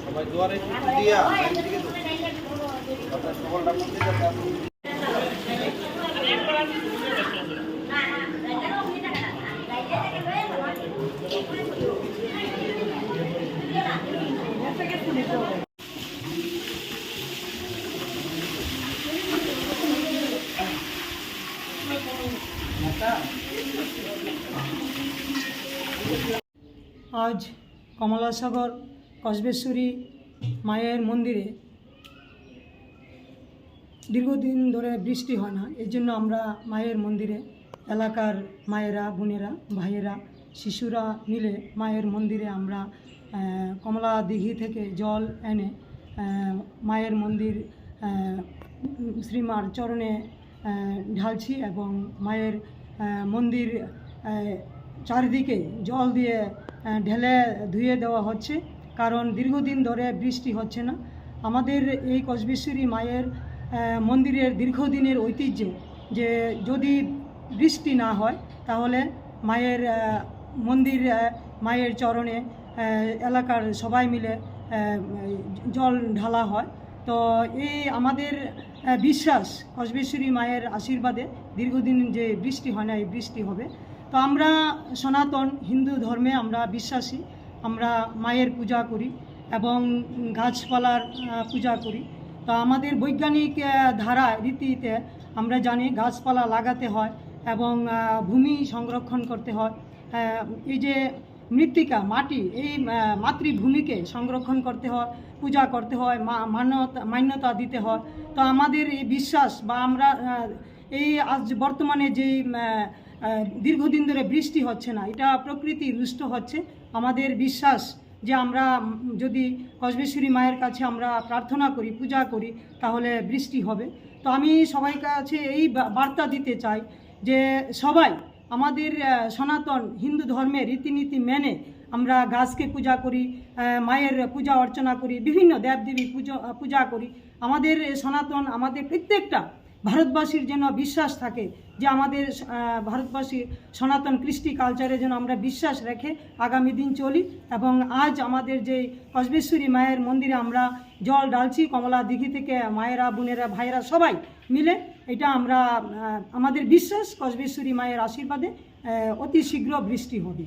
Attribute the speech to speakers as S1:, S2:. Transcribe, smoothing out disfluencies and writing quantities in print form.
S1: সবাই দুয়ারে দিয়া এদিকে তো আপনার সকলটা করতে যাচ্ছে
S2: আজ কমলাসাগর কসবেশ্বরী মায়ের মন্দিরে দীর্ঘদিন ধরে বৃষ্টি হয় না, এই জন্য আমরা মায়ের মন্দিরে এলাকার মায়েরা, বোনেরা, ভাইয়েরা, শিশুরা মিলে মায়ের মন্দিরে আমরা কমলা দিঘি থেকে জল এনে মায়ের মন্দির শ্রীমার চরণে ঢালছি এবং মায়ের মন্দির চারিদিকে জল দিয়ে ঢেলে ধুয়ে দেওয়া হচ্ছে, কারণ দীর্ঘদিন ধরে বৃষ্টি হচ্ছে না। আমাদের এই কসবেশ্বরী মায়ের মন্দিরের দীর্ঘদিনের ঐতিহ্য যে যদি বৃষ্টি না হয় তাহলে মায়ের মন্দির মায়ের চরণে এলাকার সবাই মিলে জল ঢালা হয়। তো এই আমাদের বিশ্বাস কসবেশ্বরী মায়ের আশীর্বাদে দীর্ঘদিন যে বৃষ্টি হয় না, এই বৃষ্টি হবে। তো আমরা সনাতন হিন্দু ধর্মে আমরা বিশ্বাসী, আমরা মায়ের পূজা করি এবং গাছপালার পূজা করি। তো আমাদের বৈজ্ঞানিক ধারা রীতিতে আমরা জানি গাছপালা লাগাতে হয় এবং ভূমি সংরক্ষণ করতে হয়। এই যে মৃত্তিকা মাটি, এই মাতৃভূমিকে সংরক্ষণ করতে হয়, পূজা করতে হয়, মান্যতা দিতে হয়। তো আমাদের এই বিশ্বাস বা আমরা এই আজ বর্তমানে যেই দীর্ঘদিন ধরে বৃষ্টি হচ্ছে না, এটা প্রকৃতি রুষ্ট হচ্ছে। আমাদের বিশ্বাস যে আমরা যদি কসবেশ্বরী মায়ের কাছে আমরা প্রার্থনা করি, পূজা করি, তাহলে বৃষ্টি হবে। তো আমি সবাই কাছে এই বার্তা দিতে চাই যে সবাই আমাদের সনাতন হিন্দু ধর্মের রীতিনীতি মেনে আমরা গাছকে পূজা করি, মায়ের পূজা অর্চনা করি, বিভিন্ন দেবদেবী পূজা করি। আমাদের সনাতন, আমাদের প্রত্যেকটা ভারতবাসীর যেন বিশ্বাস থাকে যে আমাদের ভারতবাসীর সনাতন কৃষ্টি কালচারে যেন আমরা বিশ্বাস রেখে আগামী দিন চলি। এবং আজ আমাদের যে কসবেশ্বরী মায়ের মন্দিরে আমরা জল ঢালছি কমলা দিঘি থেকে, মায়েরা, বোনেরা, ভাইয়েরা সবাই মিলে, এটা আমরা আমাদের বিশ্বাস কসবেশ্বরী মায়ের আশীর্বাদে অতি শীঘ্র বৃষ্টি হবে।